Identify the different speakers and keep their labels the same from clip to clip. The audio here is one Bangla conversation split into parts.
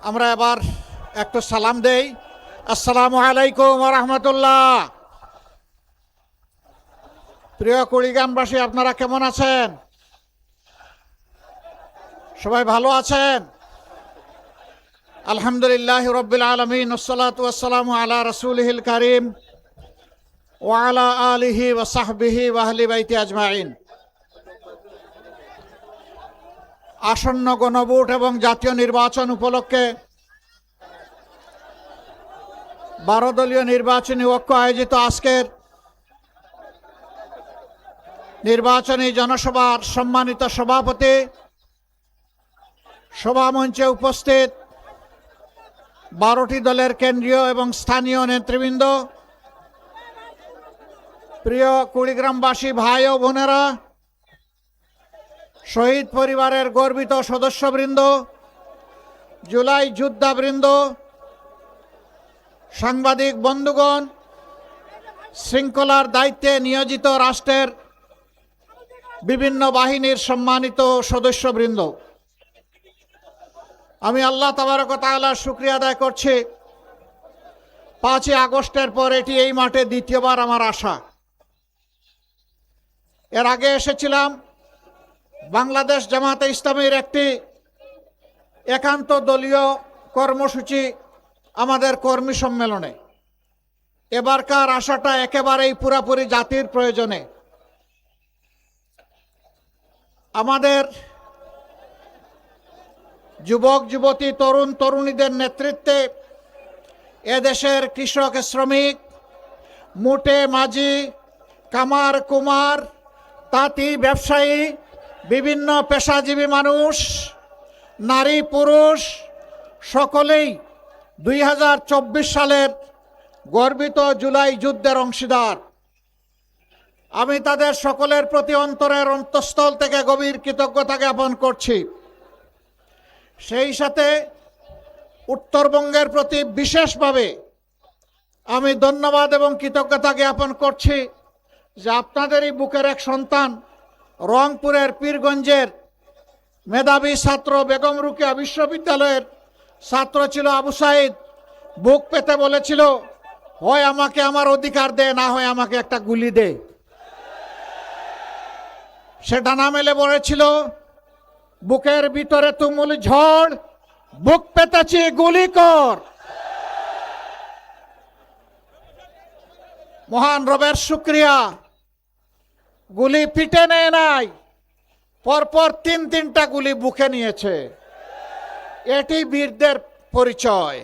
Speaker 1: আমরা এবার একটু সালাম দেই। আসসালামু আলাইকুম ওয়া রাহমাতুল্লাহ। প্রিয় কুড়িগ্রামবাসী, আপনারা কেমন আছেন? সবাই ভালো আছেন? আলহামদুলিল্লাহ রাব্বিল আলামিন, ওয়াসসালাতু ওয়াসসালামু আলা রাসূলিহিল কারীম ওয়া আলা আলিহি ওয়া সাহবিহি ওয়া আহলি বাইতি আজমাইন। আসন্ন গণভোট এবং জাতীয় নির্বাচন উপলক্ষে 12 দলীয় নির্বাচনী ঐক্য আয়োজিত আজকের নির্বাচনী জনসভার সম্মানিত সভাপতি, সভামঞ্চে উপস্থিত 12টি দলের কেন্দ্রীয় এবং স্থানীয় নেতৃবৃন্দ, প্রিয় কুড়িগ্রামবাসী ভাই ও বোনেরা, শহীদ পরিবারের গর্বিত সদস্যবৃন্দ, জুলাই যোদ্ধাবৃন্দ, সাংবাদিক বন্ধুগণ, শৃঙ্খলার দায়িত্বে নিয়োজিত রাষ্ট্রের বিভিন্ন বাহিনীর সম্মানিত সদস্যবৃন্দ, আমি আল্লাহ তাবারক ওয়া তাআলার শুকরিয়া আদায় করছি। 5ই আগস্টের পর এটি এই মাঠে দ্বিতীয়বার আমার আসা। এর আগে এসেছিলাম বাংলাদেশ জামাতে ইসলামীর একটি একান্ত দলীয় কর্মসূচি, আমাদের কর্মী সম্মেলনে। এবারকার আশাটা একেবারেই পুরাপুরি জাতির প্রয়োজনে। আমাদের যুবক যুবতী, তরুণ তরুণীদের নেতৃত্বে এদেশের কৃষক, শ্রমিক, মুটে মাঝি, কামার কুমার, তাঁতি, ব্যবসায়ী, বিভিন্ন পেশাজীবী মানুষ, নারী পুরুষ সকলেই 2024 সালের গর্বিত জুলাই যুদ্ধের অংশীদার। আমি তাদের সকলের প্রতি অন্তরের অন্তঃস্থল থেকে গভীর কৃতজ্ঞতা জ্ঞাপন করছি। সেই সাথে উত্তরবঙ্গের প্রতি বিশেষভাবে আমি ধন্যবাদ এবং কৃতজ্ঞতা জ্ঞাপন করছি যে আপনাদেরই বুকের এক সন্তান, রংপুরের পীরগঞ্জের মেধাবী ছাত্র, বেগম রোকেয়া বিশ্ববিদ্যালয়ের ছাত্র ছিল আবু সাইদ, বুক পেতে বলেছিল, হয় আমাকে আমার অধিকার দে, না হয় আমাকে একটা গুলি দে। সে ডানা মেলে বলেছিল, বুকের ভিতরে তুমুল ঝড়, বুক পেতেছি, গুলি কর। মহান রবের শুকরিয়া, গুলি পিঠে নেয় নাই, পরপর 3টা গুলি বুকে নিয়েছে। এটি বীরদের পরিচয়।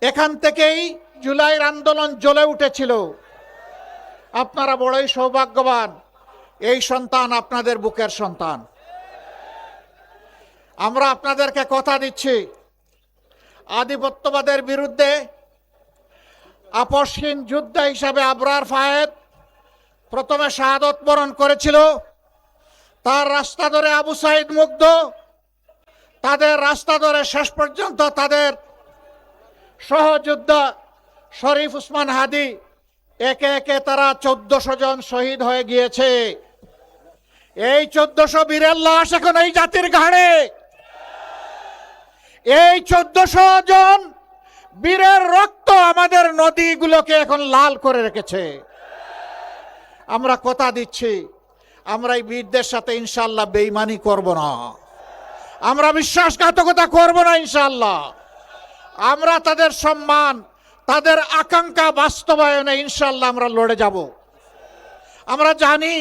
Speaker 1: এখান থেকেই জুলাইয়ের আন্দোলন জ্বলে উঠেছিল। আপনারা বড়ই সৌভাগ্যবান, এই সন্তান আপনাদের বুকের সন্তান। আমরা আপনাদেরকে কথা দিচ্ছি, আধিপত্যবাদের বিরুদ্ধে আপসহীন যোদ্ধা হিসাবে আবরার ফায়েদ প্রথমে শাহাদত বরণ করেছিল। তার রাস্তা ধরে আবু সাইদ মুগ্ধ, তাদের রাস্তা ধরে শেষ পর্যন্ত তাদের সহযোদ্ধা শরীফ উসমান হাদি, একে একে তারা 1400 জন শহীদ হয়ে গিয়েছে। এই 1400 বীরের লাশ এখন এই জাতির ঘাড়ে। এই 1400 জন বীরের রক্ত আমাদের নদীগুলোকে এখন লাল করে রেখেছে। আমরা কথা দিচ্ছি, আমরা এই বীরদের সাথে ইনশাআল্লাহ বেঈমানি করব না, আমরা বিশ্বাসঘাতকতা করব না ইনশাআল্লাহ। আমরা তাদের সম্মান, তাদের আকাঙ্ক্ষা বাস্তবায়নে ইনশাআল্লাহ আমরা লড়ে যাব। আমরা জানি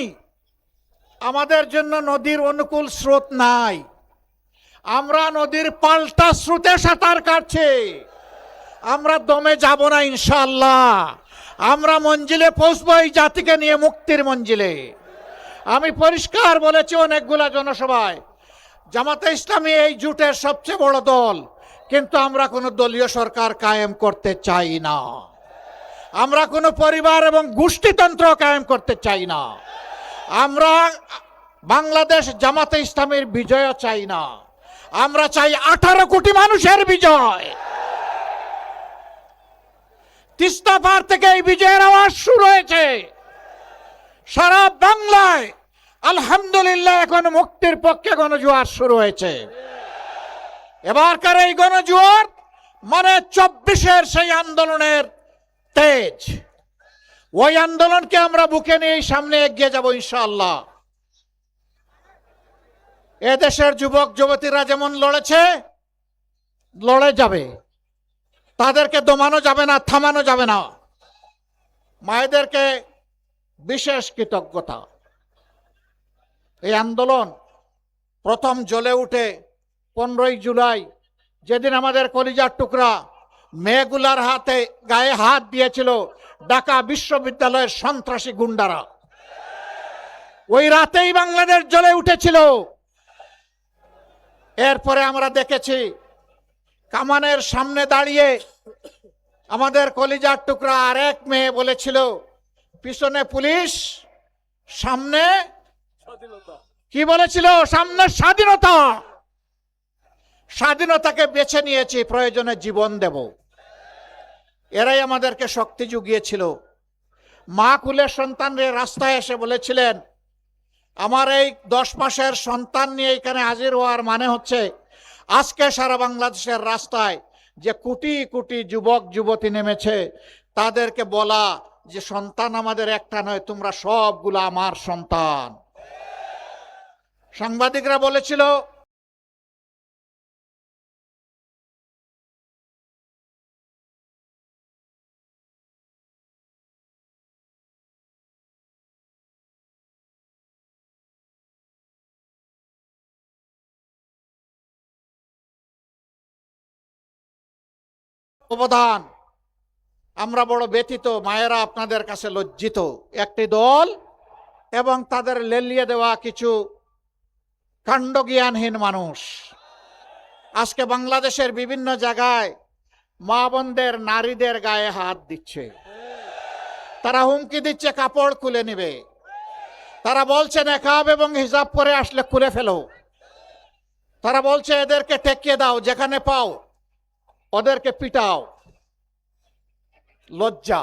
Speaker 1: আমাদের জন্য নদীর অনুকূল স্রোত নাই, আমরা নদীর পাল্টা স্রোতে সাঁতার কাটছি। আমরা দমে যাব না ইনশাআল্লাহ। আমরা মঞ্জিলে পৌঁছবো এই জাতিকে নিয়ে, মুক্তির মঞ্জিলে। আমি পরিষ্কার বলেছি অনেকগুলা জনসভায়, জামাতে ইসলামী এই জোটের সবচেয়ে বড় দল, কিন্তু আমরা কোনো দলীয় সরকার কায়েম করতে চাই না। আমরা কোনো পরিবার এবং গোষ্ঠীতন্ত্র কায়েম করতে চাই না। আমরা বাংলাদেশ জামাতে ইসলামীর বিজয় চাই না, আমরা চাই 18 কোটি মানুষের বিজয়। তিস্তা পার থেকে এই বিজয়ের আওয়াজ শুরু হয়েছে সারা বাংলায়। আলহামদুলিল্লাহ, এখন মুক্তির পক্ষে গণজোয়ার শুরু হয়েছে। এবারকার এই গণজোয়ার মানে 24-এর সেই আন্দোলনের তেজ। ওই আন্দোলনকে আমরা বুকে নিয়ে সামনে এগিয়ে যাব ইনশাআল্লাহ। এদেশের যুবক যুবতীরা যেমন লড়েছে, লড়ে যাবে, তাদেরকে দমানো যাবে না, থামানো যাবে না। মায়েদেরকে বিশেষ কৃতজ্ঞতা। এই আন্দোলন প্রথম জ্বলে উঠে 15ই জুলাই, যেদিন আমাদের কলিজার টুকরা মেয়েগুলার হাতে গায়ে হাত দিয়েছিল ঢাকা বিশ্ববিদ্যালয়ের সন্ত্রাসী গুন্ডারা, ওই রাতেই বাংলাদেশ জ্বলে উঠেছিল। এরপরে আমরা দেখেছি কামানের সামনে দাঁড়িয়ে আমাদের কলিজার টুকরা আরেক মেয়ে বলেছিল, পিছনে পুলিশ, সামনে কি বলেছিল? সামনে স্বাধীনতা। স্বাধীনতাকে বেছে নিয়েছি, প্রয়োজনে জীবন দেব। এরাই আমাদেরকে শক্তি জুগিয়েছিল। মা কুলের সন্তানরা রাস্তায় এসে বলেছিলেন, আমার এই 10 মাসের সন্তান নিয়ে এখানে হাজির হওয়ার মানে হচ্ছে আজকে সারা বাংলাদেশের রাস্তায় যে কোটি কোটি যুবক যুবতী নেমেছে, তাদেরকে বলা যে সন্তান আমাদের একটা নয়, তোমরা সবগুলো আমার সন্তান। সাংবাদিকরা বলেছিল, অবদান আমরা বড় ব্যথিত, মায়েরা আপনাদের কাছে লজ্জিত। একটি দল এবং তাদের লেলিয়ে দেওয়া কিছু কাণ্ডজ্ঞানহীন মানুষ আজকে বাংলাদেশের বিভিন্ন জায়গায় মা বোনদের, নারীদের গায়ে হাত দিচ্ছে। তারা হুমকি দিচ্ছে কাপড় খুলে নেবে। তারা বলছে নেকাব এবং হিজাব পরে আসলে খুলে ফেলো। তারা বলছে এদেরকে ঠেকিয়ে দাও, যেখানে পাও ওদেরকে পিটাও। লজ্জা,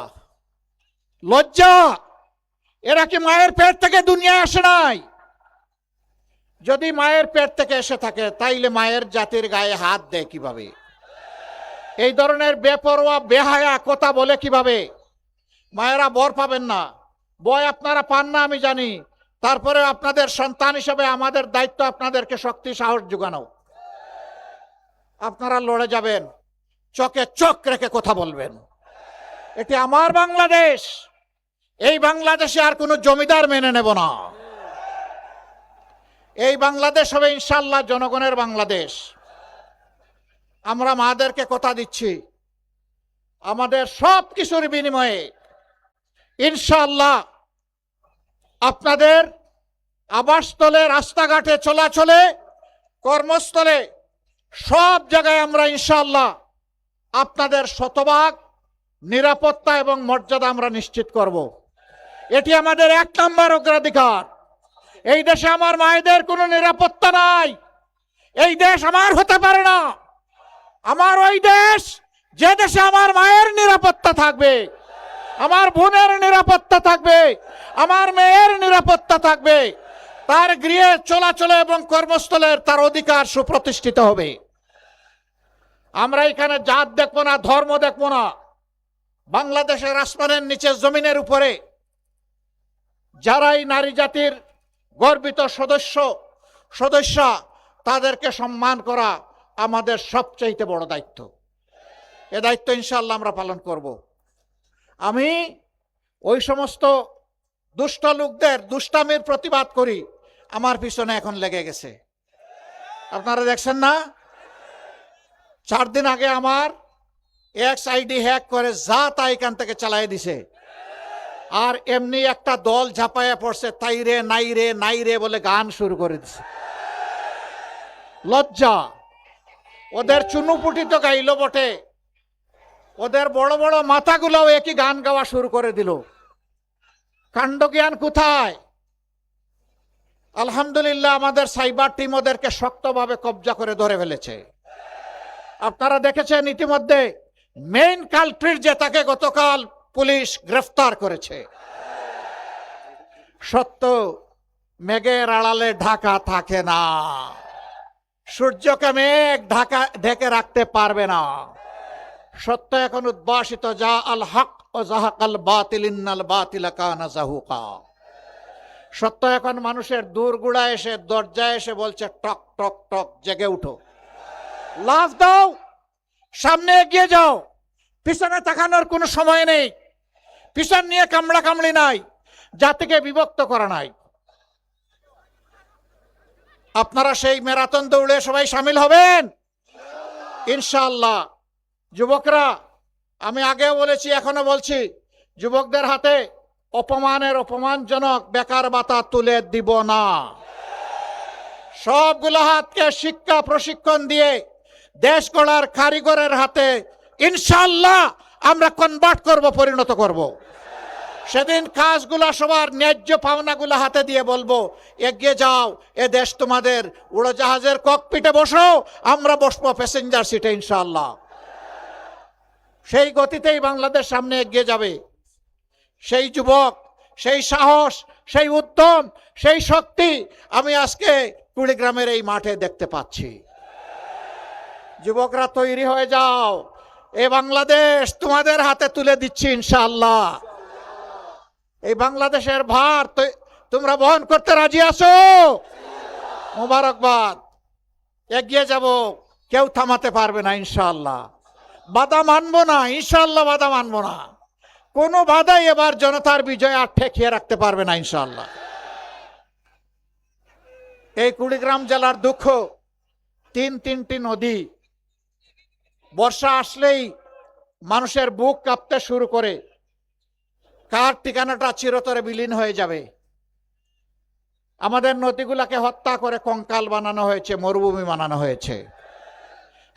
Speaker 1: লজ্জা! এরা কি মায়ের পেট থেকে দুনিয়ায় আসে নাই? যদি মায়ের পেট থেকে এসে থাকে তাইলে মায়ের জাতির গায়ে হাত দেয় কিভাবে? এই ধরনের বেপরোয়া বেহায়া কথা বলে কিভাবে? মায়েরা বর পাবেন না, বয় আপনারা পান না আমি জানি, তারপরে আপনাদের সন্তান হিসেবে আমাদের দায়িত্ব আপনাদেরকে শক্তি সাহস যোগানো। আপনারা লড়ে যাবেন, চোখে চোখ রেখে কথা বলবেন। এটি আমার বাংলাদেশ। এই বাংলাদেশে আর কোনো জমিদার মেনে নেব না। এই বাংলাদেশ হবে ইনশাআল্লাহ জনগণের বাংলাদেশ। আমরা মাদেরকে কথা দিচ্ছি, আমাদের সব কিছুর বিনিময়ে ইনশাআল্লাহ আপনাদের আবাসস্থলে, রাস্তাঘাটে, চলাচলে, কর্মস্থলে, সব জায়গায় আমরা ইনশাআল্লাহ আপনাদের শতভাগ নিরাপত্তা এবং মর্যাদা আমরা নিশ্চিত করব। এটি আমাদের 1 নম্বর অগ্রাধিকার। এই দেশে আমার মায়েদের কোনো নিরাপত্তা নাই। এই দেশ আমার হতে পারে না। আমার ওই দেশ, যে দেশে আমার মায়ের নিরাপত্তা থাকবে, আমার বোনের নিরাপত্তা থাকবে, আমার মেয়ের নিরাপত্তা থাকবে, তার গৃহে চলাচলে এবং কর্মস্থলের তার অধিকার সুপ্রতিষ্ঠিত হবে। আমরা এখানে জাত দেখবো না, ধর্ম দেখবো না। বাংলাদেশের আসমানের নিচে, জমিনের উপরে যারাই নারী জাতির গর্বিত সদস্যা, তাদেরকে সম্মান করা আমাদের সবচাইতে বড় দায়িত্ব। এ দায়িত্ব ইনশাআল্লাহ আমরা পালন করব। আমি ওই সমস্ত দুষ্ট লোকদের দুষ্টামির প্রতিবাদ করি, আমার পিছনে এখন লেগে গেছে। আপনারা দেখছেন না? 4 দিন আগে আমার এক্স আইডি হ্যাক করে যা তা এখান থেকে চালাই দিছে। আর এমনি একটা দল ঝাঁপাইয়া পড়ছে, তাই রে নাই রে নাই রে বলে গান শুরু করে দিছে। লজ্জা! ওদের চুনুপুটি তো গাইল বটে, ওদের বড় বড় মাথাগুলোও একই গান গাওয়া শুরু করে দিল। কাণ্ডজ্ঞান কোথায়? আলহামদুলিল্লাহ আমাদের সাইবার টিম ওদেরকে শক্তভাবে কবজা করে ধরে ফেলেছে। আপনারা দেখেছেন ইতিমধ্যে মেইন কালপ্রিট, যে তাকে গতকাল পুলিশ গ্রেফতার করেছে। সত্য মেঘের আড়ালে ঢাকা থাকে না। সূর্যকে মেঘ ঢেকে রাখতে পারবে না। সত্য এখন উদ্ভাসিত, যা আল হক ও জাহাকাল বাতিল ইন্নাল বাতিলা কানা জাহুকা। সত্য এখন মানুষের দূরগুড়া এসে দরজায় এসে বলছে, টক টক টক, জেগে উঠো, লাফ দাও, সামনে এগিয়ে যাও, পিছনে তাকানোর কোনো সময় নেই, পিছন নিয়ে কামড়া কামড়ি নাই, জাতিকে বিভক্ত করা নাই। আপনারা সেই ম্যারাথন দৌড়ে সবাই সামিল হবেন ইনশাআল্লাহ। যুবকরা, আমি আগেও বলেছি, এখনো বলছি, যুবকদের হাতে অপমানজনক বেকার ভাতা তুলে দিব না। সবগুলো হাতকে শিক্ষা প্রশিক্ষণ দিয়ে দেশ গড়ার কারিগরের হাতে ইনশাআল্লাহ আমরা কনভার্ট করব, পরিণত করব। সেদিন কাজগুলা সবার ন্যায্য পাওনাগুলো হাতে দিয়ে বলবো, এগিয়ে যাও, এ দেশ তোমাদের, উড়োজাহাজের ককপিটে বসো, আমরা বসবো প্যাসেঞ্জার সিটে ইনশাআল্লাহ। সেই গতিতেই বাংলাদেশ সামনে এগিয়ে যাবে। সেই যুবক, সেই সাহস, সেই উদ্যম, সেই শক্তি আমি আজকে কুড়িগ্রামের এই মাঠে দেখতে পাচ্ছি। যুবকরা তৈরি হয়ে যাও, এই বাংলাদেশ তোমাদের হাতে তুলে দিচ্ছি ইনশাআল্লাহ। এই বাংলাদেশের ভার তোমরা বহন করতে রাজি আছো? মোবারকবাদ। এগিয়ে যাব, কেউ থামাতে পারবে না ইনশাআল্লাহ। বাধা মানবো না ইনশাআল্লাহ, বাধা মানবো না। কোনো বাধাই এবার জনতার বিজয় আর ঠেকিয়ে রাখতে পারবে না ইনশাআল্লাহ। এই কুড়িগ্রাম জেলার দুঃখ, তিনটি নদী বর্ষা আসলেই মানুষের বুক কাঁপতে শুরু করে। কার ঠিকানাটা চিরতরে বিলীন হয়ে যাবে। আমাদের নদীগুলাকে হত্যা করে কঙ্কাল বানানো হয়েছে, মরুভূমি বানানো হয়েছে।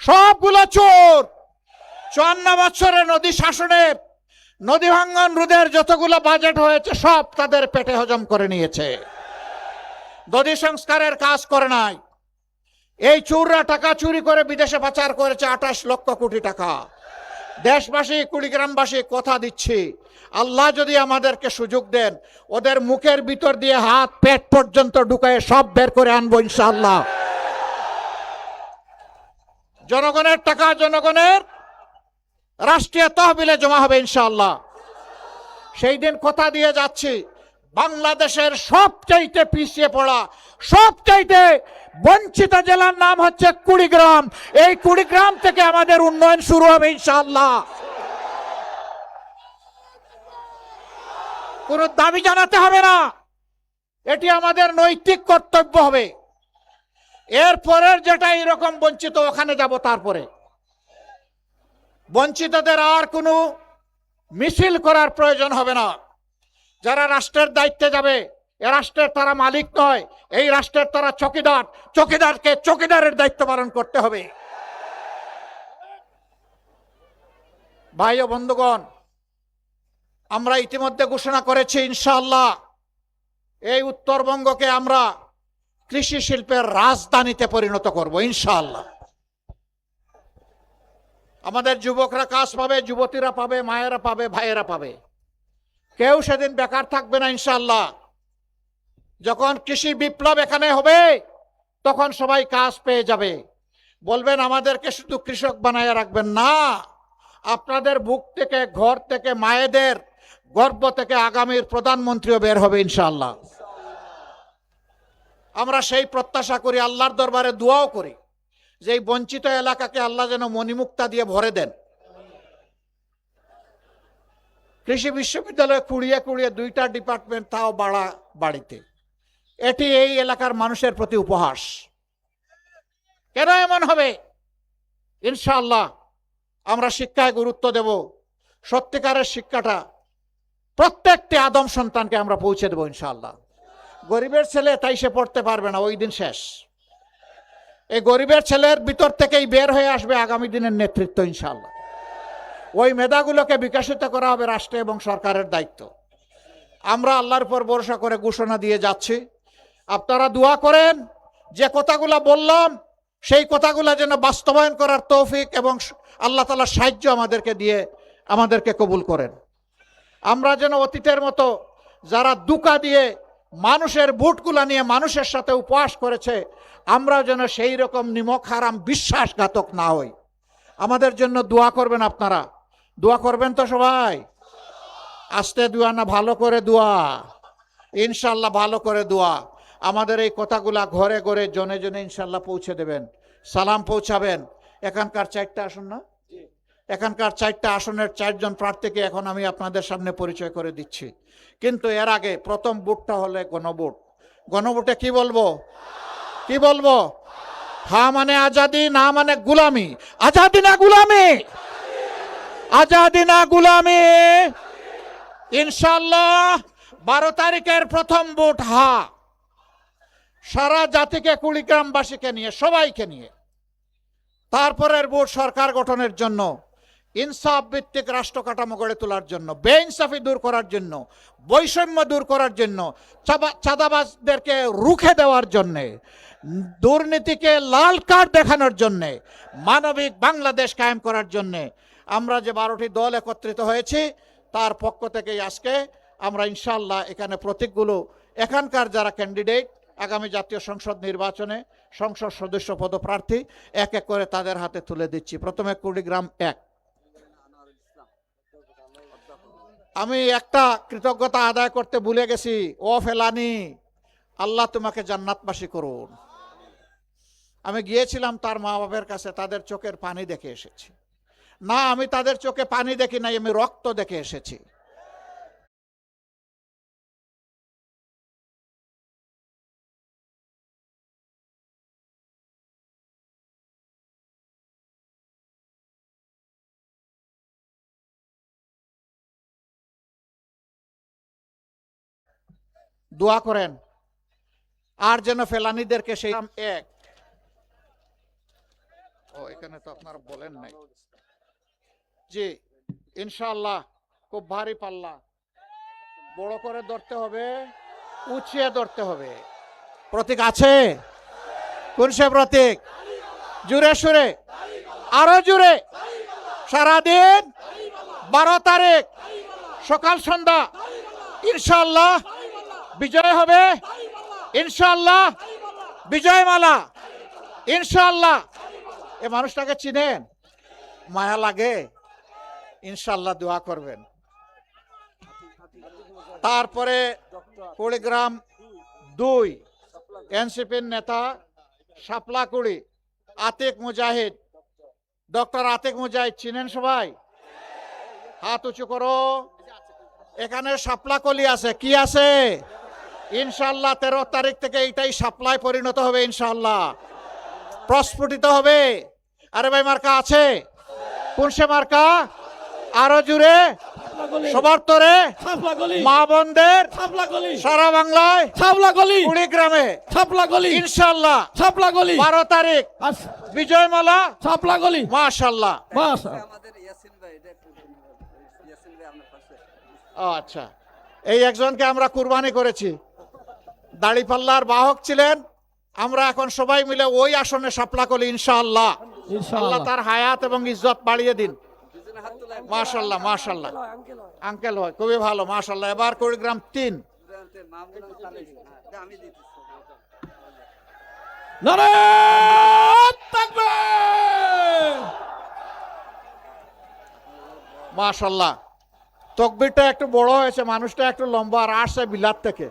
Speaker 1: সবগুলো চোর। 54 বছরের নদী শাসনের, নদী ভাঙ্গন রোধের যতগুলো বাজেট হয়েছে সব তাদের পেটে হজম করে নিয়েছে। নদী সংস্কারের কাজ করে নাই। এই চোররা টাকা চুরি করে বিদেশে পাচার করেছে 28 লক্ষ কোটি টাকা। দেশবাসী, কুড়িগ্রামবাসী কথা দিচ্ছি, আল্লাহ যদি আমাদেরকে সুযোগ দেন, ওদের মুখের ভিতর দিয়ে হাত পেট পর্যন্ত ঢুকায় সব বের করে আনবো ইনশাআল্লাহ। জনগণের টাকা জনগণের রাষ্ট্রীয় তহবিলে জমা হবে ইনশাআল্লাহ। সেই দিন কথা দিয়ে যাচ্ছি, বাংলাদেশের সবচাইতে পিছিয়ে পড়া, সবচাইতে বঞ্চিত জেলার নাম হচ্ছে কুড়িগ্রাম। এই কুড়িগ্রাম থেকে আমাদের উন্নয়ন শুরু হবে ইনশাআল্লাহ। কোন দাবি জানাতে হবে না, এটি আমাদের নৈতিক কর্তব্য হবে। এরপরের যেটা এরকম বঞ্চিত, ওখানে যাব। তারপরে বঞ্চিতদের আর কোনো মিছিল করার প্রয়োজন হবে না। যারা রাষ্ট্রের দায়িত্বে যাবে, এ রাষ্ট্রের তারা মালিক নয়, এই রাষ্ট্রের তারা চকিদার। চকিদারকে চকিদারের দায়িত্ব পালন করতে হবে। ভাই ও বন্ধুগণ, আমরা ইতিমধ্যে ঘোষণা করেছি ইনশাআল্লাহ এই উত্তরবঙ্গকে আমরা কৃষি শিল্পের রাজধানীতে পরিণত করব ইনশাআল্লাহ। আমাদের যুবকরা কাজ পাবে, যুবতীরা পাবে, মায়েরা পাবে, ভাইয়েরা পাবে। কেউ সেদিন বেকার থাকবে না ইনশাআল্লাহ। যখন কৃষি বিপ্লব এখানে হবে, তখন সবাই কাজ পেয়ে যাবে। বলবেন আমাদেরকে শুধু কৃষক বানায় রাখবেন না, আপনাদের বুক থেকে, ঘর থেকে, মায়েদের গর্ভ থেকে আগামীর প্রধানমন্ত্রীও বের হবে ইনশাআল্লাহ। আমরা সেই প্রত্যাশা করি, আল্লাহর দরবারে দোয়াও করি যে এই বঞ্চিত এলাকাকে আল্লাহ যেন মণিমুক্তা দিয়ে ভরে দেন। কৃষি বিশ্ববিদ্যালয়ে কুড়িয়ে 2টা ডিপার্টমেন্ট, তাও বাড়িতে। এটি এই এলাকার মানুষের প্রতি উপহাস। কেন এমন হবে? ইনশাআল্লাহ আমরা শিক্ষায় গুরুত্ব দেব। সত্যিকারের শিক্ষাটা প্রত্যেকটি আদম সন্তানকে আমরা পৌঁছে দেব ইনশাআল্লাহ। গরিবের ছেলে তাই সে পড়তে পারবে না, ওই দিন শেষ। এই গরিবের ছেলের ভিতর থেকেই বের হয়ে আসবে আগামী দিনের নেতৃত্ব ইনশাআল্লাহ। ওই মেধাগুলোকে বিকশিত করা হবে রাষ্ট্র এবং সরকারের দায়িত্ব। আমরা আল্লাহর উপর ভরসা করে ঘোষণা দিয়ে যাচ্ছি। আপনারা দোয়া করেন যে কথাগুলো বললাম, সেই কথাগুলো যেন বাস্তবায়ন করার তৌফিক এবং আল্লাহ তাআলার সাহায্য আমাদেরকে দিয়ে আমাদেরকে কবুল করেন। আমরা যেন অতীতের মতো যারা দুকা দিয়ে মানুষের ভোটগুলা নিয়ে মানুষের সাথে উপহাস করেছে, আমরা যেন সেই রকম নিমক হারাম বিশ্বাসঘাতক না হই। আমাদের জন্য দোয়া করবেন আপনারা, দোয়া করবেন তো সবাই? আস্তে দোয়া না ভালো করে দোয়া? ইনশাল্লাহ ভালো করে দোয়া। আমাদের এই কথাগুলা ঘরে ঘরে জনে জনে ইনশাল্লাহ পৌঁছে দেবেন, সালাম পৌঁছাবেন। এখানকার 4টা আসন না, এখানকার 4টা আসনের 4 জন প্রার্থীকে এখন আমি আপনাদের সামনে পরিচয় করে দিচ্ছি। কিন্তু এর আগে প্রথম ভোটটা হলে গণভোট। গণভোটে কি বলবো? কি বলবো? হ্যাঁ মানে আজাদি, না মানে গুলামি। আজাদি না গুলামি? আজাদি না গুলামি? ইনশাল্লাহ 12 তারিখের প্রথম ভোট হ্যাঁ। সারা জাতিকে, কুড়িগ্রামবাসীকে নিয়ে, সবাইকে নিয়ে। তারপরের ভোট সরকার গঠনের জন্য, ইনসাফ ভিত্তিক রাষ্ট্র কাঠামো গড়ে তোলার জন্য, বেইনসাফি দূর করার জন্য, বৈষম্য দূর করার জন্য, চাঁদাবাজদেরকে রুখে দেওয়ার জন্যে, দুর্নীতিকে লাল কার্ড দেখানোর জন্যে, মানবিক বাংলাদেশ কায়েম করার জন্যে আমরা যে 12টি দল একত্রিত হয়েছি, তার পক্ষ থেকেই আজকে আমরা ইনশাল্লাহ এখানে প্রতীকগুলো এখানকার যারা ক্যান্ডিডেট আগামী জাতীয় সংসদ নির্বাচনে সংসদ সদস্য পদপ্রার্থী এক এক করে তাদের হাতে তুলে দিচ্ছি। প্রথমে কুড়িগ্রাম 1। আমি একটা কৃতজ্ঞতা আদায় করতে ভুলে গেছি। ও ফেলানি, আল্লাহ তোমাকে জান্নাতবাসী করুন। আমি গিয়েছিলাম তার মা বাবার কাছে, তাদের চোখের পানি দেখে এসেছি। না, আমি তাদের চোখে পানি দেখি নাই, আমি রক্ত দেখে এসেছি। দোয়া করেন আর যেন ফেলানিদেরকে সেই 1। ও এখানে তো আপনারা বলেন নাই। জি ইনশাআল্লাহ খুব ভারী পাল্লা, বড় করে ধরতে হবে, উঁচিয়ে ধরতে হবে। প্রতীক আছে? কোন সে প্রতীক? জুড়ে সুরে, আরো জুড়ে। সারাদিন 12 তারিখ সকাল সন্ধ্যা ইনশাআল্লাহ বিজয় হবে। ইনশাআল্লাহ বিজয় মালা। ইনশাআল্লাহ। এ মানুষটাকে চিনেন? মায়া লাগে। ইনশাআল্লাহ দোয়া করবেন। তারপরে কুড়িগ্রাম 2 এনসিপির নেতা শাপলাকুড়ি আতিক মুজাহিদ, ডক্টর আতিক মুজাহিদ চিনেন সবাই? হাত উঁচু করো। এখানে শাপলাকলি আছে, কি আছে? ইনশাআল্লাহ 13 তারিখ থেকে এইটাই শাপলায় পরিণত হবে। ইনশাআল্লাহ প্রস্ফুটিত হবে। আরে ভাই মার্কা আছে? কোন সে মার্কা? আরো জুড়ে, সবার তরে, মা বোনদের সারা বাংলায়, কুড়িগ্রামে ইনশাআল্লাহ 12 তারিখ বিজয় মালা। মাশাআল্লাহ। আচ্ছা, এই একজনকে আমরা কুরবানি করেছি, দাড়িপাল্লার বাহক ছিলেন। আমরা এখন সবাই মিলে ওই আসনে শাপলাকলি ইনশাআল্লাহ। আল্লাহ তার হায়াত এবং ইজ্জত বাড়িয়ে দিন। মাশাআল্লাহ মাশাআল্লাহ। আঙ্কেল হয়, খুবই ভালো মাশাআল্লাহ। এবার কুড়িগ্রাম 3। মাশাআল্লাহ। তকবিরটা একটু বড় হয়েছে, মানুষটা একটু লম্বা, আর আসছে বিলাত থেকে,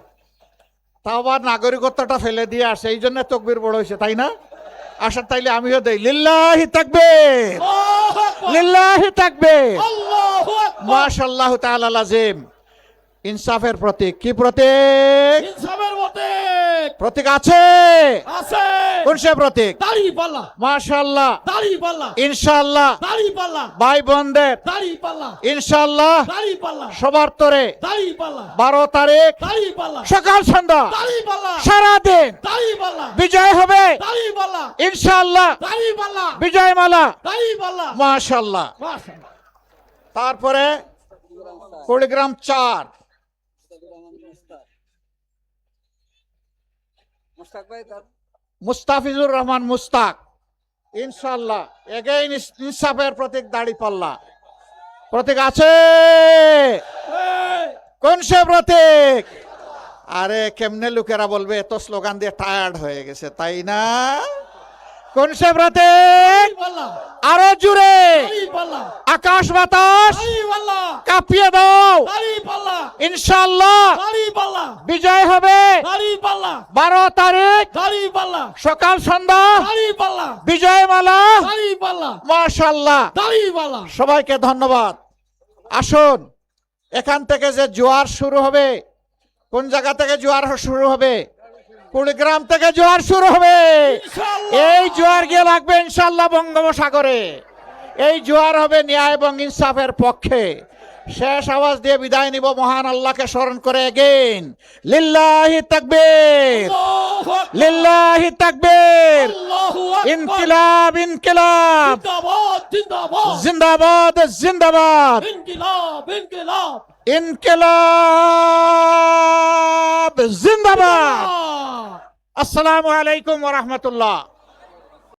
Speaker 1: তাও আবার নাগরিকত্বটা ফেলে দিয়ে আসে, এই জন্য তকবির বড় হয়েছে, তাই না? আসার তাইলে আমিও দেই। লিল্লাহি তাকবীর, লিল্লাহি তাকবীর। মাশাআল্লাহু তাআলা লাজিম। ইনসাফের প্রতীক। কি প্রতীক?
Speaker 2: ইনসাফের প্রতীক।
Speaker 1: প্রতীক আছে?
Speaker 2: আছে।
Speaker 1: কোন সে প্রতীক?
Speaker 2: দাড়িপাল্লা।
Speaker 1: মাশাআল্লাহ।
Speaker 2: দাড়িপাল্লা।
Speaker 1: ইনশাআল্লাহ
Speaker 2: দাড়িপাল্লা।
Speaker 1: ভাই বোনদের
Speaker 2: দাড়িপাল্লা।
Speaker 1: ইনশাআল্লাহ
Speaker 2: দাড়িপাল্লা।
Speaker 1: সবার তরে
Speaker 2: দাড়িপাল্লা।
Speaker 1: 12 তারিখ
Speaker 2: দাড়িপাল্লা।
Speaker 1: সকাল সন্ধ্যা
Speaker 2: দাড়িপাল্লা।
Speaker 1: সারাদিন
Speaker 2: দাড়িপাল্লা।
Speaker 1: বিজয় হবে
Speaker 2: দাড়িপাল্লা।
Speaker 1: ইনশাআল্লাহ।
Speaker 2: দাড়িপাল্লা।
Speaker 1: বিজয় মালা।
Speaker 2: দাড়িপাল্লা।
Speaker 1: মাশাআল্লাহ।
Speaker 2: মাশাআল্লাহ।
Speaker 1: তারপরে কুড়িগ্রাম 4 মুস্তাফিজুর রহমান মুস্তাক ইনশাআল্লাহ। এগেইন ইনসাফের প্রতীক দাড়িপাল্লা। প্রতীক আছে? কোন সে প্রতীক? আরে কেমনে লোকেরা বলবে এত স্লোগান দিয়ে টায়ার্ড হয়ে গেছে, তাই না? কোন সে ব্রাতে
Speaker 2: পাল্লা
Speaker 1: আরো জুড়ে
Speaker 2: পাল্লা
Speaker 1: আকাশ বাতাস
Speaker 2: পাল্লা
Speaker 1: কাঁপিয়ে দাও।
Speaker 2: পাল্লা
Speaker 1: ইনশাআল্লাহ
Speaker 2: পাল্লা
Speaker 1: বিজয় হবে
Speaker 2: পাল্লা
Speaker 1: 12 তারিখ
Speaker 2: পাল্লা
Speaker 1: সকাল সন্ধ্যা
Speaker 2: পাল্লা
Speaker 1: বিজয় মালা।
Speaker 2: পাল্লা
Speaker 1: মাশাআল্লাহ,
Speaker 2: পাল্লা
Speaker 1: সবাইকে ধন্যবাদ। আসুন, এখান থেকে যে জোয়ার শুরু হবে, কোন জায়গা থেকে জোয়ার শুরু হবে? কুড়িগ্রাম থেকে জোয়ার শুরু হবে। এই জোয়ার গিয়ে লাগবে ইনশাআল্লাহ বঙ্গোপসাগরে। এই জোয়ার হবে ন্যায় এবং ইনসাফের পক্ষে। শেষ আওয়াজ দিয়ে বিদায় নিব মহান আল্লাহকে স্মরণ করে। এগেইন লিল্লাহি তাকবীর, লিল্লাহি তাকবীর, ইনকিলাব ইনকিলাব, জিন্দাবাদ জিন্দাবাদ, ইনকিলাব জিন্দাবাদ। আসসালামু আলাইকুম ওয়া রাহমাতুল্লাহ।